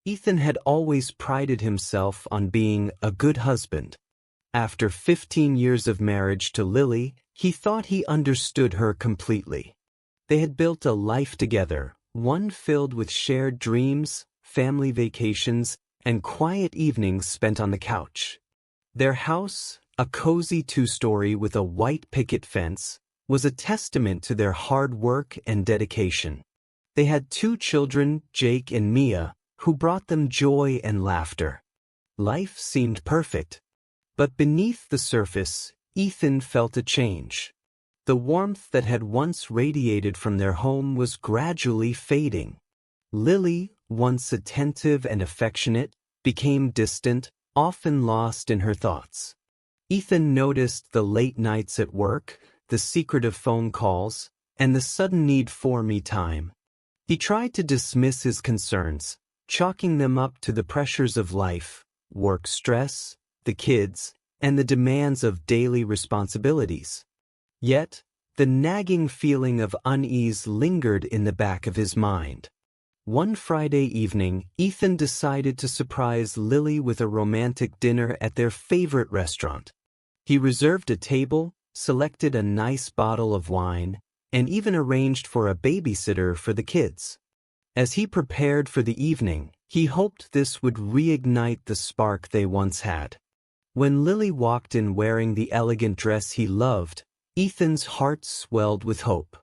Ethan had always prided himself on being a good husband. After 15 years of marriage to Lily, he thought he understood her completely. They had built a life together, one filled with shared dreams, family vacations, and quiet evenings spent on the couch. Their house, a cozy two-story with a white picket fence, was a testament to their hard work and dedication. They had 2 children, Jake and Mia, who brought them joy and laughter. Life seemed perfect. But beneath the surface, Ethan felt a change. The warmth that had once radiated from their home was gradually fading. Lily, once attentive and affectionate, became distant, often lost in her thoughts. Ethan noticed the late nights at work, the secretive phone calls, and the sudden need for me time. He tried to dismiss his concerns, chalking them up to the pressures of life, work stress, the kids, and the demands of daily responsibilities. Yet, the nagging feeling of unease lingered in the back of his mind. One Friday evening, Ethan decided to surprise Lily with a romantic dinner at their favorite restaurant. He reserved a table, selected a nice bottle of wine, and even arranged for a babysitter for the kids. As he prepared for the evening, he hoped this would reignite the spark they once had. When Lily walked in wearing the elegant dress he loved, Ethan's heart swelled with hope.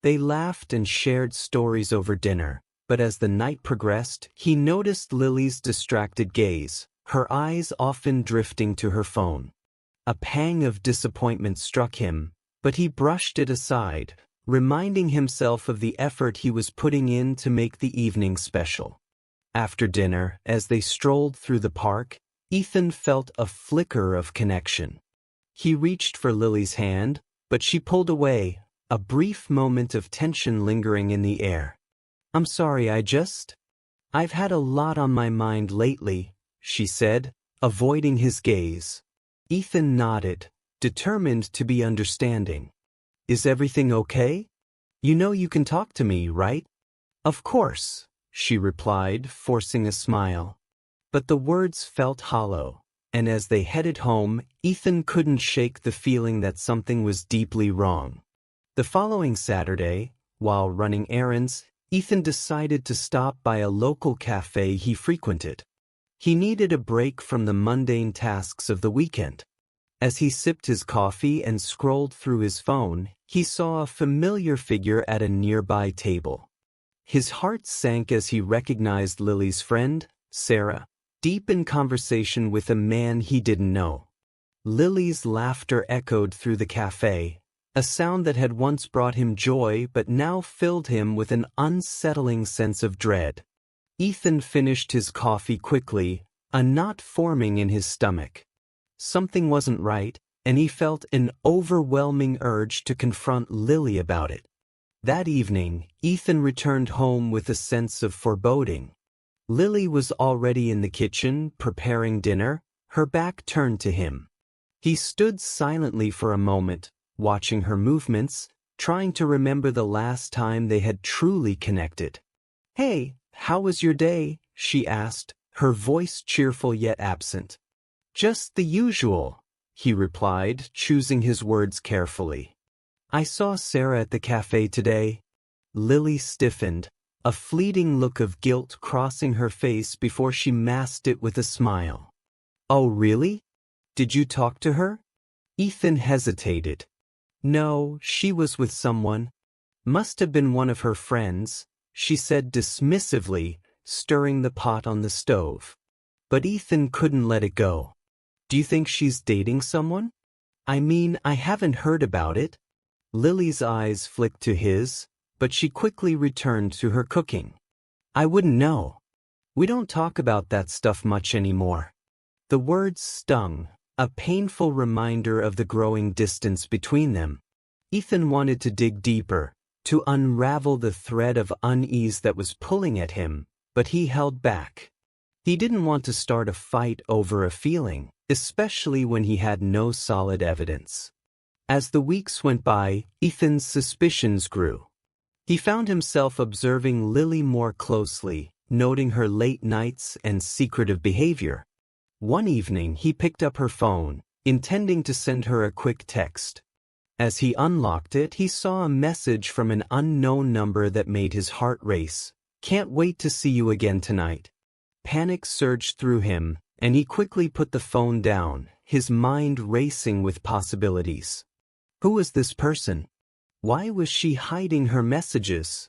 They laughed and shared stories over dinner, but as the night progressed, he noticed Lily's distracted gaze, her eyes often drifting to her phone. A pang of disappointment struck him, but he brushed it aside, reminding himself of the effort he was putting in to make the evening special. After dinner, as they strolled through the park, Ethan felt a flicker of connection. He reached for Lily's hand, but she pulled away, a brief moment of tension lingering in the air. "I'm sorry, I've had a lot on my mind lately," she said, avoiding his gaze. Ethan nodded, determined to be understanding. "Is everything okay? You know you can talk to me, right?" "Of course," she replied, forcing a smile. But the words felt hollow, and as they headed home, Ethan couldn't shake the feeling that something was deeply wrong. The following Saturday, while running errands, Ethan decided to stop by a local cafe he frequented. He needed a break from the mundane tasks of the weekend. As he sipped his coffee and scrolled through his phone, he saw a familiar figure at a nearby table. His heart sank as he recognized Lily's friend, Sarah, deep in conversation with a man he didn't know. Lily's laughter echoed through the cafe, a sound that had once brought him joy but now filled him with an unsettling sense of dread. Ethan finished his coffee quickly, a knot forming in his stomach. Something wasn't right, and he felt an overwhelming urge to confront Lily about it. That evening, Ethan returned home with a sense of foreboding. Lily was already in the kitchen, preparing dinner, her back turned to him. He stood silently for a moment, watching her movements, trying to remember the last time they had truly connected. "Hey, how was your day?" she asked, her voice cheerful yet absent. "Just the usual," he replied, choosing his words carefully. "I saw Sarah at the cafe today." Lily stiffened, a fleeting look of guilt crossing her face before she masked it with a smile. "Oh, really? Did you talk to her?" Ethan hesitated. "No, she was with someone. Must have been one of her friends," she said dismissively, stirring the pot on the stove. But Ethan couldn't let it go. "Do you think she's dating someone?" "I mean, I haven't heard about it." Lily's eyes flicked to his, but she quickly returned to her cooking. "I wouldn't know. We don't talk about that stuff much anymore." The words stung, a painful reminder of the growing distance between them. Ethan wanted to dig deeper, to unravel the thread of unease that was pulling at him, but he held back. He didn't want to start a fight over a feeling, especially when he had no solid evidence. As the weeks went by, Ethan's suspicions grew. He found himself observing Lily more closely, noting her late nights and secretive behavior. One evening he picked up her phone, intending to send her a quick text. As he unlocked it, he saw a message from an unknown number that made his heart race. "Can't wait to see you again tonight." Panic surged through him, and he quickly put the phone down, his mind racing with possibilities. Who was this person? Why was she hiding her messages?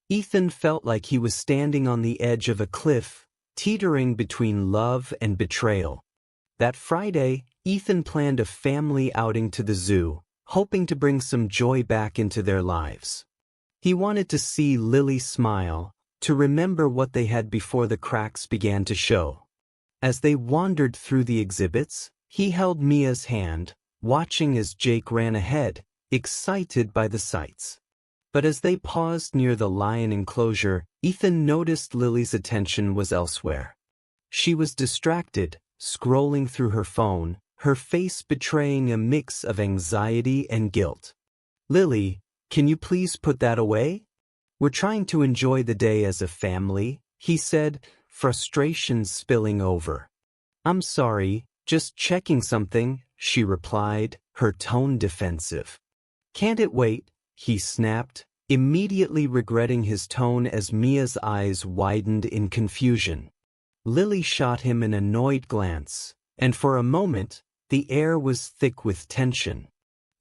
Ethan felt like he was standing on the edge of a cliff, teetering between love and betrayal. That Friday, Ethan planned a family outing to the zoo, hoping to bring some joy back into their lives. He wanted to see Lily smile, to remember what they had before the cracks began to show. As they wandered through the exhibits, he held Mia's hand, watching as Jake ran ahead, excited by the sights. But as they paused near the lion enclosure, Ethan noticed Lily's attention was elsewhere. She was distracted, scrolling through her phone, her face betraying a mix of anxiety and guilt. "Lily, can you please put that away? We're trying to enjoy the day as a family," he said, frustration spilling over. "I'm sorry, just checking something," she replied, her tone defensive. "Can't it wait?" he snapped, immediately regretting his tone as Mia's eyes widened in confusion. Lily shot him an annoyed glance, and for a moment, the air was thick with tension.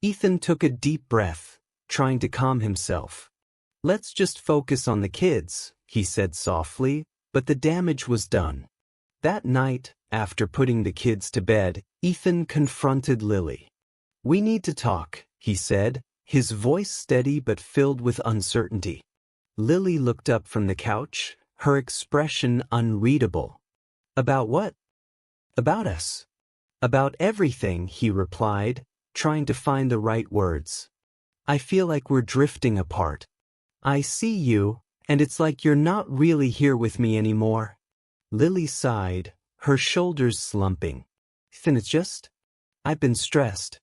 Ethan took a deep breath, trying to calm himself. "Let's just focus on the kids," he said softly, but the damage was done. That night, after putting the kids to bed, Ethan confronted Lily. "We need to talk," he said, his voice steady but filled with uncertainty. Lily looked up from the couch, her expression unreadable. "About what?" "About us." "About everything," he replied, trying to find the right words. "I feel like we're drifting apart. I see you, and it's like you're not really here with me anymore." Lily sighed, her shoulders slumping. "Then I've been stressed.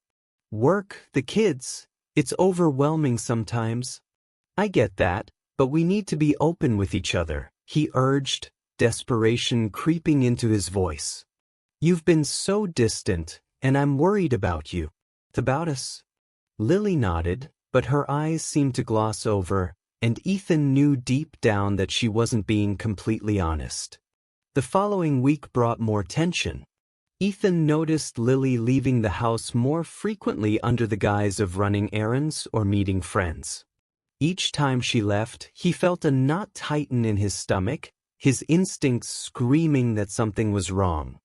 Work, the kids. It's overwhelming sometimes." "I get that, but we need to be open with each other," he urged, desperation creeping into his voice. "You've been so distant, and I'm worried about you." "About us?" Lily nodded, but her eyes seemed to gloss over, and Ethan knew deep down that she wasn't being completely honest. The following week brought more tension. Ethan noticed Lily leaving the house more frequently under the guise of running errands or meeting friends. Each time she left, he felt a knot tighten in his stomach, his instincts screaming that something was wrong.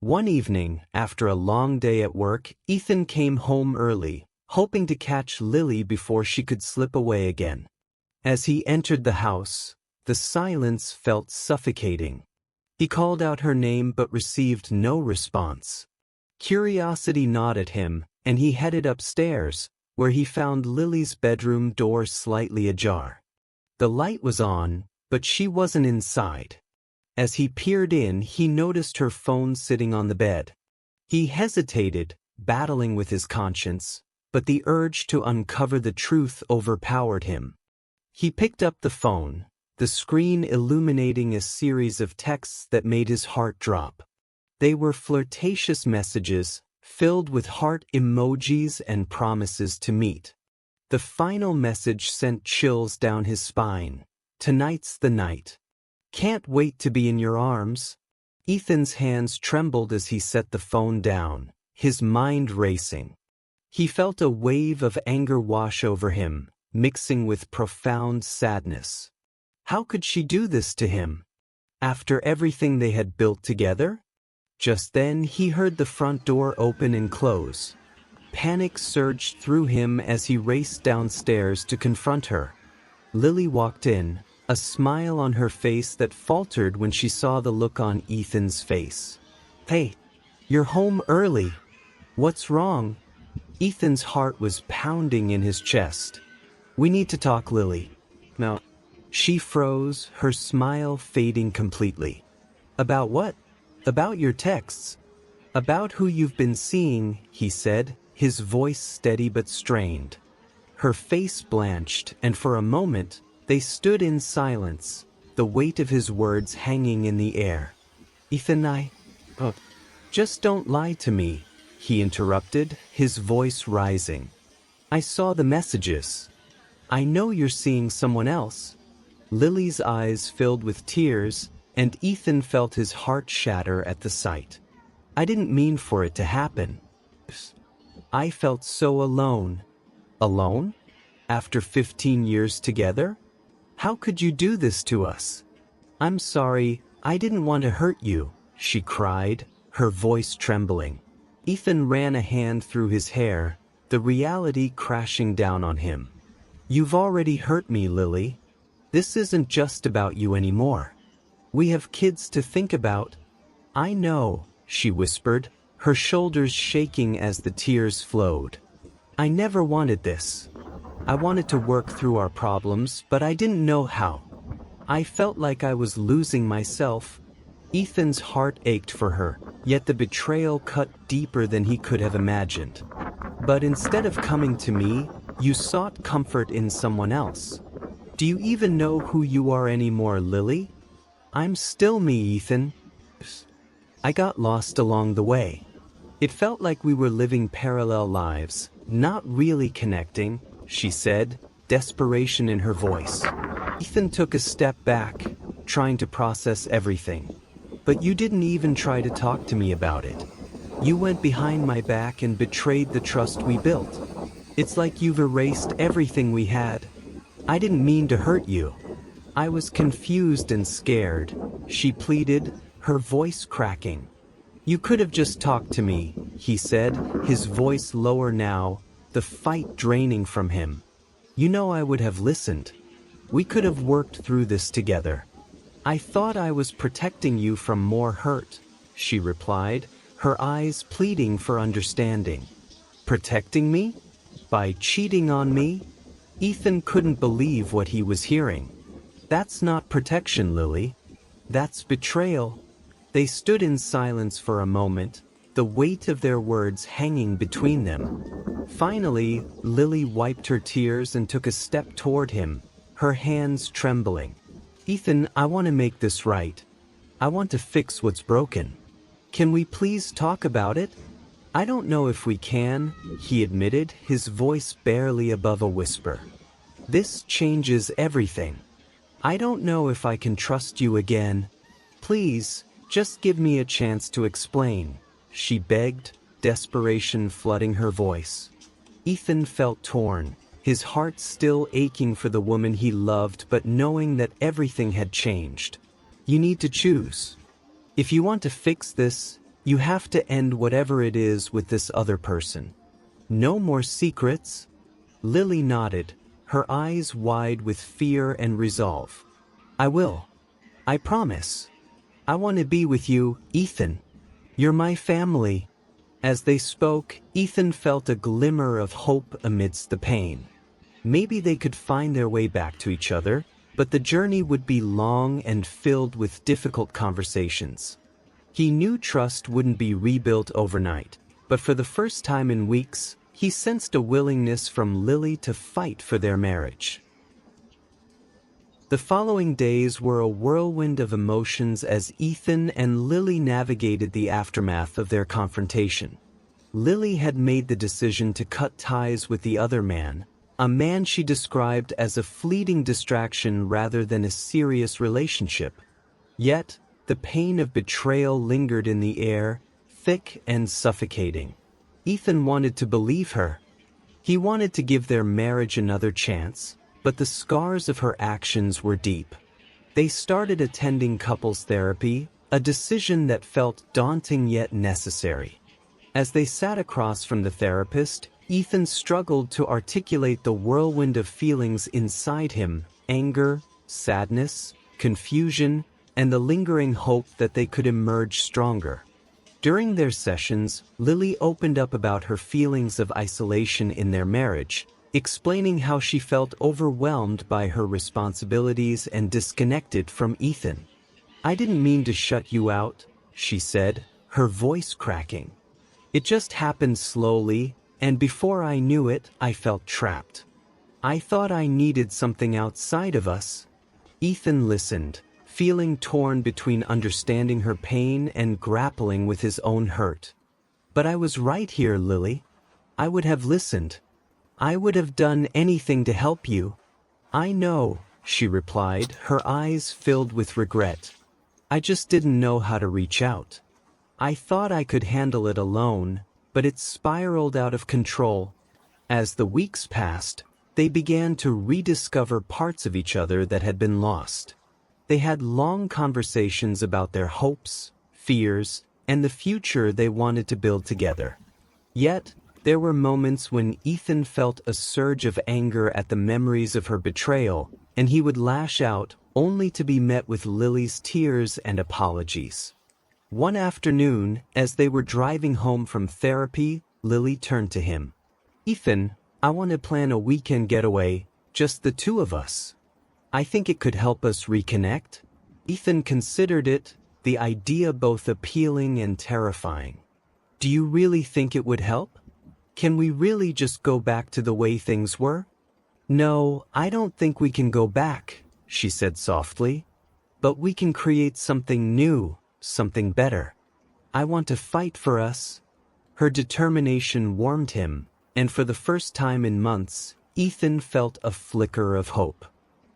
One evening, after a long day at work, Ethan came home early, hoping to catch Lily before she could slip away again. As he entered the house, the silence felt suffocating. He called out her name but received no response. Curiosity gnawed at him, and he headed upstairs, where he found Lily's bedroom door slightly ajar. The light was on, but she wasn't inside. As he peered in, he noticed her phone sitting on the bed. He hesitated, battling with his conscience, but the urge to uncover the truth overpowered him. He picked up the phone, the screen illuminating a series of texts that made his heart drop. They were flirtatious messages, filled with heart emojis and promises to meet. The final message sent chills down his spine. "Tonight's the night. Can't wait to be in your arms." Ethan's hands trembled as he set the phone down, his mind racing. He felt a wave of anger wash over him, mixing with profound sadness. How could she do this to him? After everything they had built together? Just then he heard the front door open and close. Panic surged through him as he raced downstairs to confront her. Lily walked in, a smile on her face that faltered when she saw the look on Ethan's face. "Hey, you're home early. What's wrong?" Ethan's heart was pounding in his chest. "We need to talk, Lily." "No." She froze, her smile fading completely. "About what?" "About your texts. About who you've been seeing," he said, his voice steady but strained. Her face blanched, and for a moment, they stood in silence, the weight of his words hanging in the air. Ethan, just don't lie to me, he interrupted, his voice rising. I saw the messages. I know you're seeing someone else. Lily's eyes filled with tears, and Ethan felt his heart shatter at the sight. I didn't mean for it to happen. I felt so alone. Alone? After 15 years together? How could you do this to us? I'm sorry, I didn't want to hurt you, she cried, her voice trembling. Ethan ran a hand through his hair, the reality crashing down on him. You've already hurt me, Lily. This isn't just about you anymore. We have kids to think about. I know, she whispered, her shoulders shaking as the tears flowed. I never wanted this. I wanted to work through our problems, but I didn't know how. I felt like I was losing myself. Ethan's heart ached for her, yet the betrayal cut deeper than he could have imagined. But instead of coming to me, you sought comfort in someone else. Do you even know who you are anymore, Lily? I'm still me, Ethan. I got lost along the way. It felt like we were living parallel lives, not really connecting, she said, desperation in her voice. Ethan took a step back, trying to process everything. But you didn't even try to talk to me about it. You went behind my back and betrayed the trust we built. It's like you've erased everything we had. I didn't mean to hurt you. I was confused and scared, she pleaded, her voice cracking. You could have just talked to me, he said, his voice lower now, the fight draining from him. You know I would have listened. We could have worked through this together. I thought I was protecting you from more hurt, she replied, her eyes pleading for understanding. Protecting me? By cheating on me? Ethan couldn't believe what he was hearing. That's not protection, Lily. That's betrayal. They stood in silence for a moment, the weight of their words hanging between them. Finally, Lily wiped her tears and took a step toward him, her hands trembling. Ethan, I want to make this right. I want to fix what's broken. Can we please talk about it? I don't know if we can, he admitted, his voice barely above a whisper. This changes everything. I don't know if I can trust you again. Please, just give me a chance to explain, she begged, desperation flooding her voice. Ethan felt torn, his heart still aching for the woman he loved but knowing that everything had changed. You need to choose. If you want to fix this, you have to end whatever it is with this other person. No more secrets? Lily nodded, her eyes wide with fear and resolve. I will. I promise. I want to be with you, Ethan. You're my family. As they spoke, Ethan felt a glimmer of hope amidst the pain. Maybe they could find their way back to each other, but the journey would be long and filled with difficult conversations. He knew trust wouldn't be rebuilt overnight, but for the first time in weeks, he sensed a willingness from Lily to fight for their marriage. The following days were a whirlwind of emotions as Ethan and Lily navigated the aftermath of their confrontation. Lily had made the decision to cut ties with the other man, a man she described as a fleeting distraction rather than a serious relationship. Yet, the pain of betrayal lingered in the air, thick and suffocating. Ethan wanted to believe her. He wanted to give their marriage another chance, but the scars of her actions were deep. They started attending couples therapy, a decision that felt daunting yet necessary. As they sat across from the therapist, Ethan struggled to articulate the whirlwind of feelings inside him, anger, sadness, confusion, and the lingering hope that they could emerge stronger. During their sessions, Lily opened up about her feelings of isolation in their marriage, explaining how she felt overwhelmed by her responsibilities and disconnected from Ethan. I didn't mean to shut you out, she said, her voice cracking. It just happened slowly, and before I knew it, I felt trapped. I thought I needed something outside of us. Ethan listened, feeling torn between understanding her pain and grappling with his own hurt. "But I was right here, Lily. I would have listened. I would have done anything to help you." "I know," she replied, her eyes filled with regret. "I just didn't know how to reach out. I thought I could handle it alone, but it spiraled out of control." As the weeks passed, they began to rediscover parts of each other that had been lost. They had long conversations about their hopes, fears, and the future they wanted to build together. Yet, there were moments when Ethan felt a surge of anger at the memories of her betrayal, and he would lash out, only to be met with Lily's tears and apologies. One afternoon, as they were driving home from therapy, Lily turned to him. "Ethan, I want to plan a weekend getaway, just the two of us. I think it could help us reconnect." Ethan considered it, the idea both appealing and terrifying. "Do you really think it would help? Can we really just go back to the way things were?" "No, I don't think we can go back," she said softly. "But we can create something new, something better. I want to fight for us." Her determination warmed him, and for the first time in months, Ethan felt a flicker of hope.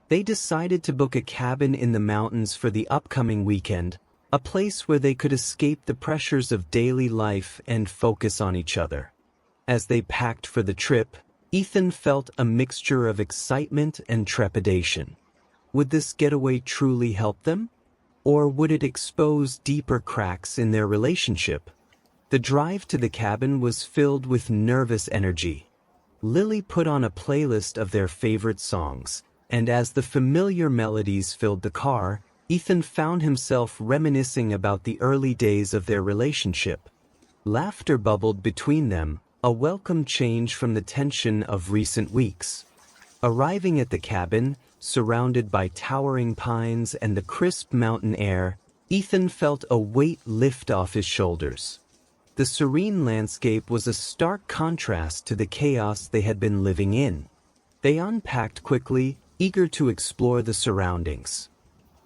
They decided to book a cabin in the mountains for the upcoming weekend, a place where they could escape the pressures of daily life and focus on each other. As they packed for the trip, Ethan felt a mixture of excitement and trepidation. Would this getaway truly help them? Or would it expose deeper cracks in their relationship? The drive to the cabin was filled with nervous energy. Lily put on a playlist of their favorite songs, and as the familiar melodies filled the car, Ethan found himself reminiscing about the early days of their relationship. Laughter bubbled between them, a welcome change from the tension of recent weeks. Arriving at the cabin, surrounded by towering pines and the crisp mountain air, Ethan felt a weight lift off his shoulders. The serene landscape was a stark contrast to the chaos they had been living in. They unpacked quickly, eager to explore the surroundings.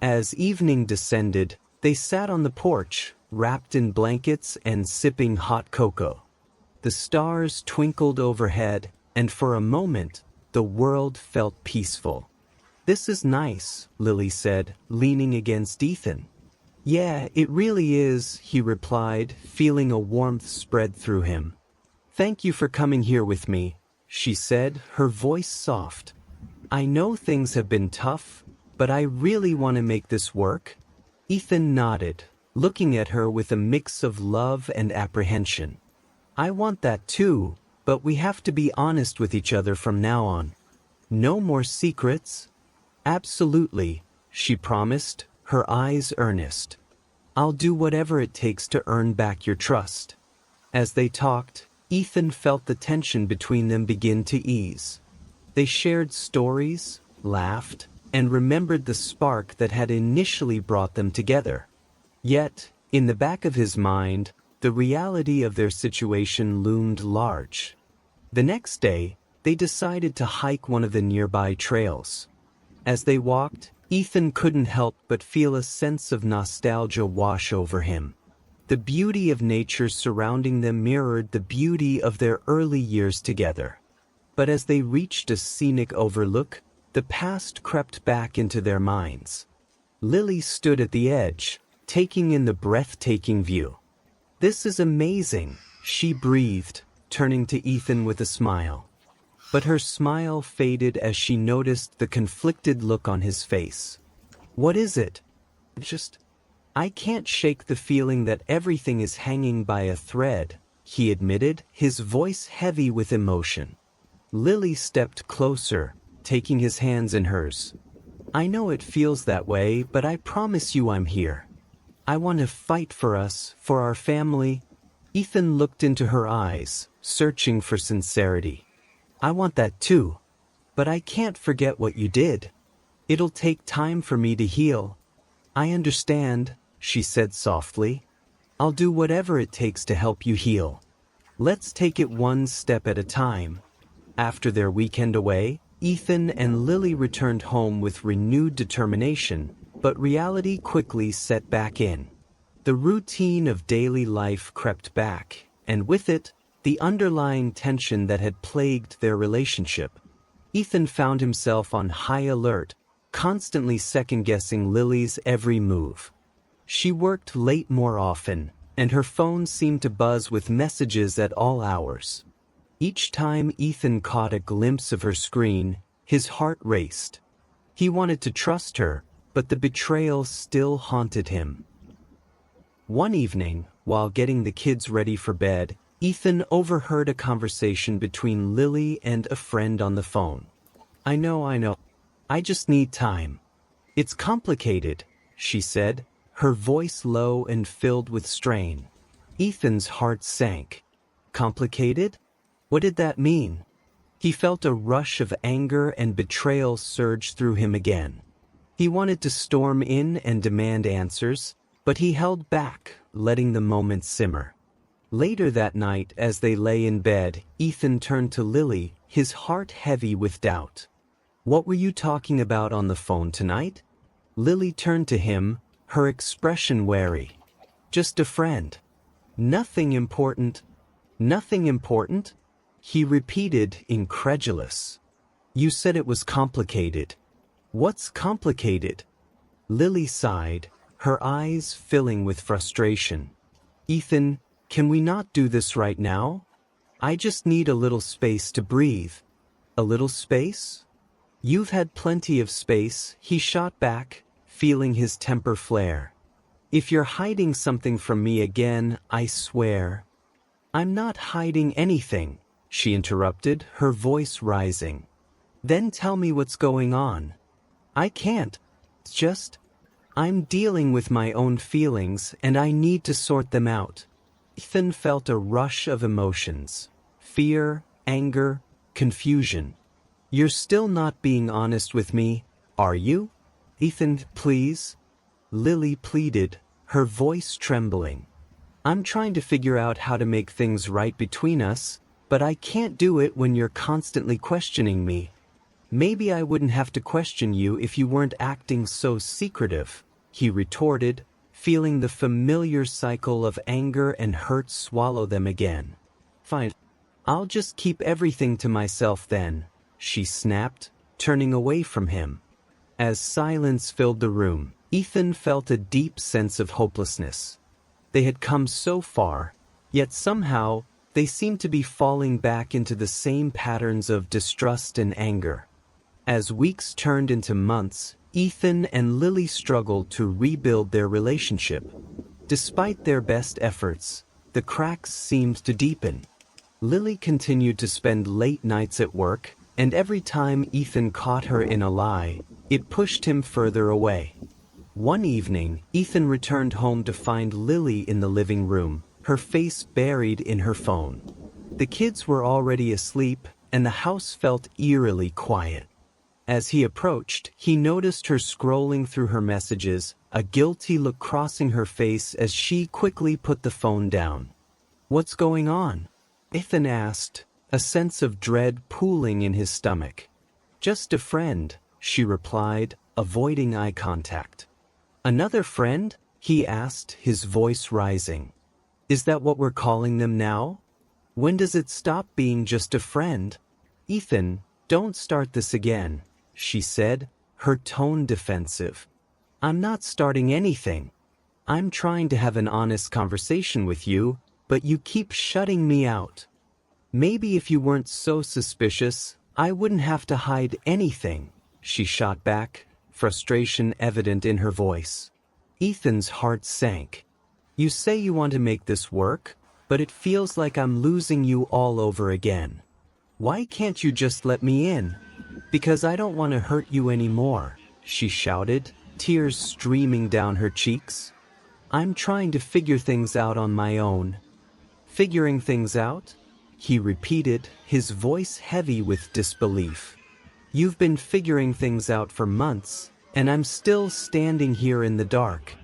As evening descended, they sat on the porch, wrapped in blankets and sipping hot cocoa. The stars twinkled overhead, and for a moment, the world felt peaceful. "This is nice," Lily said, leaning against Ethan. "Yeah, it really is," he replied, feeling a warmth spread through him. "Thank you for coming here with me," she said, her voice soft. "I know things have been tough, but I really want to make this work." Ethan nodded, looking at her with a mix of love and apprehension. "I want that too, but we have to be honest with each other from now on. No more secrets." "Absolutely," she promised, her eyes earnest. "I'll do whatever it takes to earn back your trust." As they talked, Ethan felt the tension between them begin to ease. They shared stories, laughed, and remembered the spark that had initially brought them together. Yet, in the back of his mind, the reality of their situation loomed large. The next day, they decided to hike one of the nearby trails. As they walked, Ethan couldn't help but feel a sense of nostalgia wash over him. The beauty of nature surrounding them mirrored the beauty of their early years together. But as they reached a scenic overlook, the past crept back into their minds. Lily stood at the edge, taking in the breathtaking view. "This is amazing," she breathed, turning to Ethan with a smile. But her smile faded as she noticed the conflicted look on his face. "What is it?" I can't shake the feeling that everything is hanging by a thread," he admitted, his voice heavy with emotion. Lily stepped closer, taking his hands in hers. "I know it feels that way, but I promise you I'm here. I want to fight for us, for our family." Ethan looked into her eyes, searching for sincerity. "I want that too. But I can't forget what you did. It'll take time for me to heal." "I understand," she said softly. "I'll do whatever it takes to help you heal. Let's take it one step at a time." After their weekend away, Ethan and Lily returned home with renewed determination, But reality quickly set back in. The routine of daily life crept back, and with it, the underlying tension that had plagued their relationship. Ethan found himself on high alert, constantly second-guessing Lily's every move. She worked late more often, and her phone seemed to buzz with messages at all hours. Each time Ethan caught a glimpse of her screen, his heart raced. He wanted to trust her, but the betrayal still haunted him. One evening, while getting the kids ready for bed, Ethan overheard a conversation between Lily and a friend on the phone. I know. I just need time. It's complicated, she said, her voice low and filled with strain. Ethan's heart sank. Complicated? What did that mean? He felt a rush of anger and betrayal surge through him again. He wanted to storm in and demand answers, but he held back, letting the moment simmer. Later that night, as they lay in bed, Ethan turned to Lily, his heart heavy with doubt. What were you talking about on the phone tonight? Lily turned to him, her expression wary. Just a friend. Nothing important. Nothing important? He repeated, incredulous. You said it was complicated. What's complicated? Lily sighed, her eyes filling with frustration. Ethan, can we not do this right now? I just need a little space to breathe. A little space? You've had plenty of space, he shot back, feeling his temper flare. If you're hiding something from me again, I swear. I'm not hiding anything, she interrupted, her voice rising. Then tell me what's going on. I can't. It's just, I'm dealing with my own feelings and I need to sort them out. Ethan felt a rush of emotions. Fear, anger, confusion. You're still not being honest with me, are you? Ethan, please. Lily pleaded, her voice trembling. I'm trying to figure out how to make things right between us, but I can't do it when you're constantly questioning me. Maybe I wouldn't have to question you if you weren't acting so secretive, he retorted, feeling the familiar cycle of anger and hurt swallow them again. Fine. I'll just keep everything to myself then, she snapped, turning away from him. As silence filled the room, Ethan felt a deep sense of hopelessness. They had come so far, yet somehow they seemed to be falling back into the same patterns of distrust and anger. As weeks turned into months, Ethan and Lily struggled to rebuild their relationship. Despite their best efforts, the cracks seemed to deepen. Lily continued to spend late nights at work, and every time Ethan caught her in a lie, it pushed him further away. One evening, Ethan returned home to find Lily in the living room, her face buried in her phone. The kids were already asleep, and the house felt eerily quiet. As he approached, he noticed her scrolling through her messages, a guilty look crossing her face as she quickly put the phone down. What's going on? Ethan asked, a sense of dread pooling in his stomach. Just a friend, she replied, avoiding eye contact. Another friend? He asked, his voice rising. Is that what we're calling them now? When does it stop being just a friend? Ethan, don't start this again, she said, her tone defensive. I'm not starting anything. I'm trying to have an honest conversation with you, but you keep shutting me out. Maybe if you weren't so suspicious, I wouldn't have to hide anything, she shot back, frustration evident in her voice. Ethan's heart sank. You say you want to make this work, but it feels like I'm losing you all over again. Why can't you just let me in? Because I don't want to hurt you anymore, she shouted, tears streaming down her cheeks. I'm trying to figure things out on my own. Figuring things out? He repeated, his voice heavy with disbelief. You've been figuring things out for months, and I'm still standing here in the dark.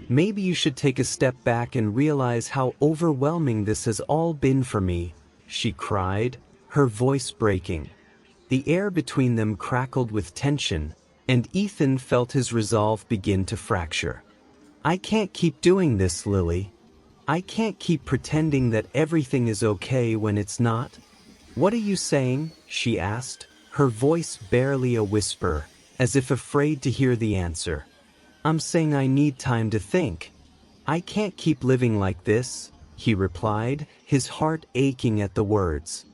Maybe you should take a step back and realize how overwhelming this has all been for me, she cried, her voice breaking. The air between them crackled with tension, and Ethan felt his resolve begin to fracture. "I can't keep doing this, Lily. I can't keep pretending that everything is okay when it's not." "What are you saying?" she asked, her voice barely a whisper, as if afraid to hear the answer. "I'm saying I need time to think. I can't keep living like this," he replied, his heart aching at the words.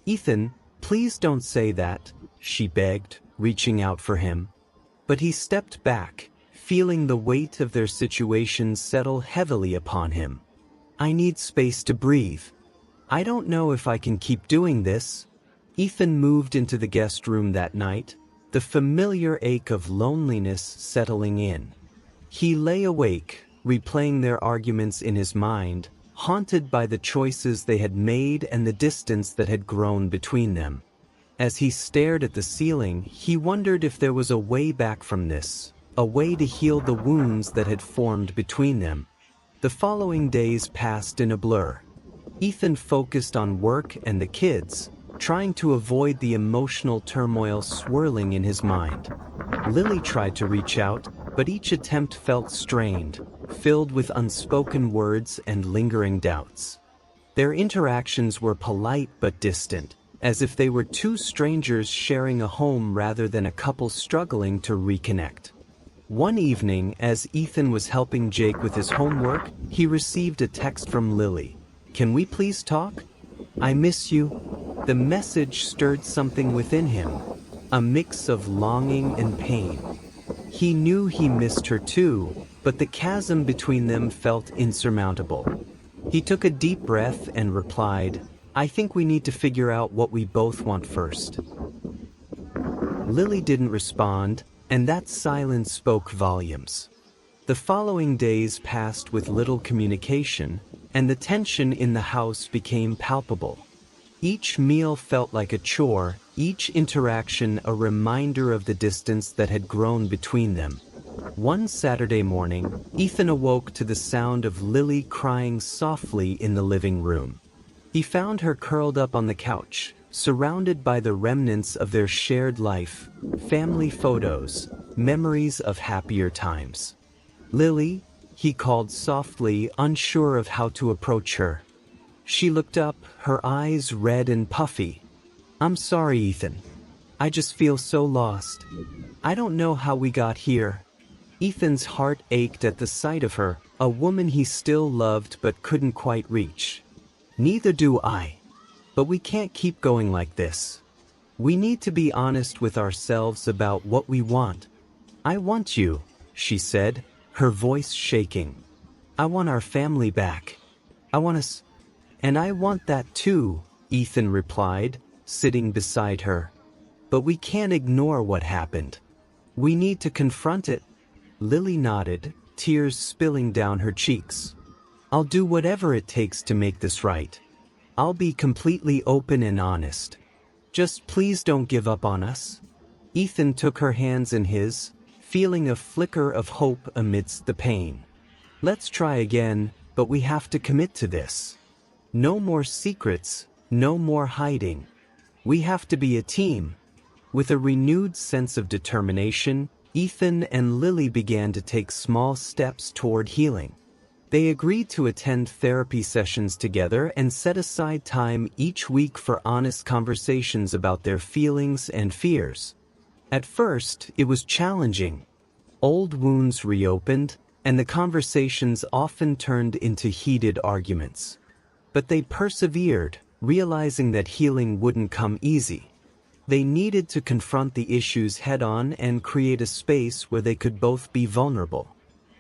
"Ethan, please don't say that," she begged, reaching out for him. But he stepped back, feeling the weight of their situation settle heavily upon him. "I need space to breathe. I don't know if I can keep doing this." Ethan moved into the guest room that night, the familiar ache of loneliness settling in. He lay awake, replaying their arguments in his mind, haunted by the choices they had made and the distance that had grown between them. As he stared at the ceiling, he wondered if there was a way back from this, a way to heal the wounds that had formed between them. The following days passed in a blur. Ethan focused on work and the kids, trying to avoid the emotional turmoil swirling in his mind. Lily tried to reach out, but each attempt felt strained, filled with unspoken words and lingering doubts. Their interactions were polite but distant, as if they were two strangers sharing a home rather than a couple struggling to reconnect. One evening, as Ethan was helping Jake with his homework, he received a text from Lily. "Can we please talk? I miss you." The message stirred something within him, a mix of longing and pain. He knew he missed her too, but the chasm between them felt insurmountable. He took a deep breath and replied, "I think we need to figure out what we both want first." Lily didn't respond, and that silence spoke volumes. The following days passed with little communication, and the tension in the house became palpable. Each meal felt like a chore, each interaction a reminder of the distance that had grown between them. One Saturday morning, Ethan awoke to the sound of Lily crying softly in the living room. He found her curled up on the couch, surrounded by the remnants of their shared life, family photos, memories of happier times. "Lily," he called softly, unsure of how to approach her. She looked up, her eyes red and puffy. "I'm sorry, Ethan. I just feel so lost. I don't know how we got here." Ethan's heart ached at the sight of her, a woman he still loved but couldn't quite reach. "Neither do I. But we can't keep going like this. We need to be honest with ourselves about what we want." "I want you," she said, her voice shaking. "I want our family back. I want us." "And I want that too," Ethan replied, sitting beside her. "But we can't ignore what happened. We need to confront it." Lily nodded, tears spilling down her cheeks. "I'll do whatever it takes to make this right. I'll be completely open and honest. Just please don't give up on us." Ethan took her hands in his, feeling a flicker of hope amidst the pain. "Let's try again, but we have to commit to this. No more secrets, no more hiding. We have to be a team." With a renewed sense of determination, Ethan and Lily began to take small steps toward healing. They agreed to attend therapy sessions together and set aside time each week for honest conversations about their feelings and fears. At first, it was challenging. Old wounds reopened, and the conversations often turned into heated arguments. But they persevered, realizing that healing wouldn't come easy. They needed to confront the issues head-on and create a space where they could both be vulnerable.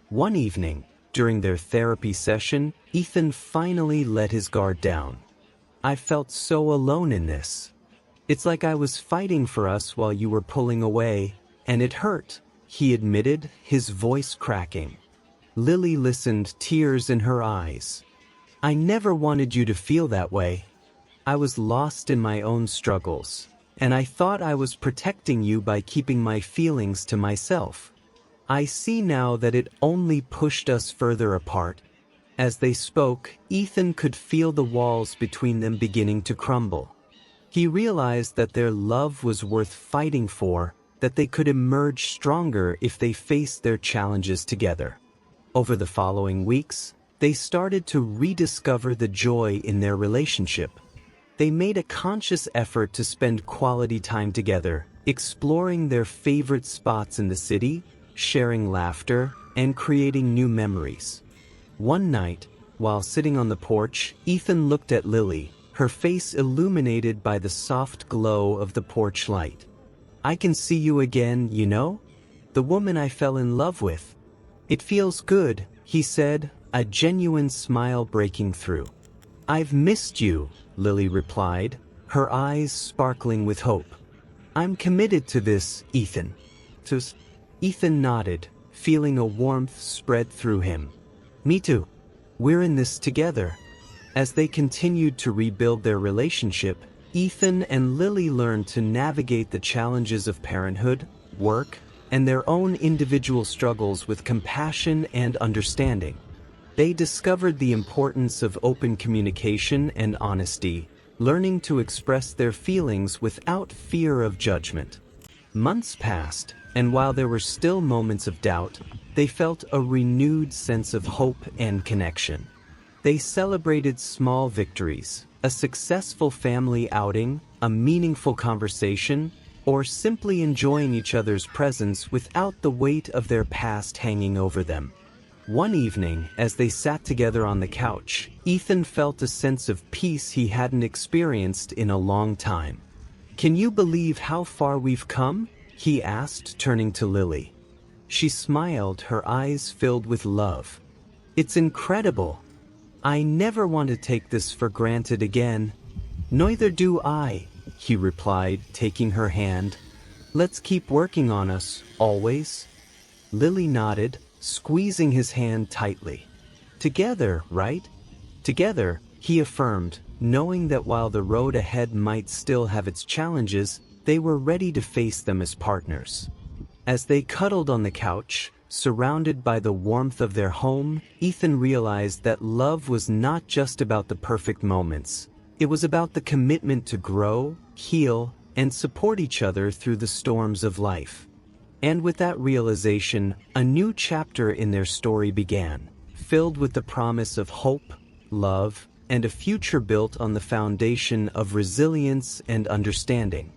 One evening, during their therapy session, Ethan finally let his guard down. "I felt so alone in this. It's like I was fighting for us while you were pulling away, and it hurt," he admitted, his voice cracking. Lily listened, tears in her eyes. "I never wanted you to feel that way. I was lost in my own struggles, and I thought I was protecting you by keeping my feelings to myself. I see now that it only pushed us further apart." As they spoke, Ethan could feel the walls between them beginning to crumble. He realized that their love was worth fighting for, that they could emerge stronger if they faced their challenges together. Over the following weeks, they started to rediscover the joy in their relationship. They made a conscious effort to spend quality time together, exploring their favorite spots in the city, sharing laughter, and creating new memories. One night, while sitting on the porch, Ethan looked at Lily, her face illuminated by the soft glow of the porch light. "I can see you again, you know? The woman I fell in love with. It feels good," he said, a genuine smile breaking through. "I've missed you," Lily replied, her eyes sparkling with hope. "I'm committed to this, Ethan." Ethan nodded, feeling a warmth spread through him. "Me too. We're in this together." As they continued to rebuild their relationship, Ethan and Lily learned to navigate the challenges of parenthood, work, and their own individual struggles with compassion and understanding. They discovered the importance of open communication and honesty, learning to express their feelings without fear of judgment. Months passed, and while there were still moments of doubt, they felt a renewed sense of hope and connection. They celebrated small victories, a successful family outing, a meaningful conversation, or simply enjoying each other's presence without the weight of their past hanging over them. One evening, as they sat together on the couch, Ethan felt a sense of peace he hadn't experienced in a long time. "Can you believe how far we've come?" he asked, turning to Lily. She smiled, her eyes filled with love. "It's incredible. I never want to take this for granted again." "Neither do I," he replied, taking her hand. "Let's keep working on us, always." Lily nodded, squeezing his hand tightly. "Together, right?" "Together," he affirmed, knowing that while the road ahead might still have its challenges, they were ready to face them as partners. As they cuddled on the couch, surrounded by the warmth of their home, Ethan realized that love was not just about the perfect moments. It was about the commitment to grow, heal, and support each other through the storms of life. And with that realization, a new chapter in their story began, filled with the promise of hope, love, and a future built on the foundation of resilience and understanding.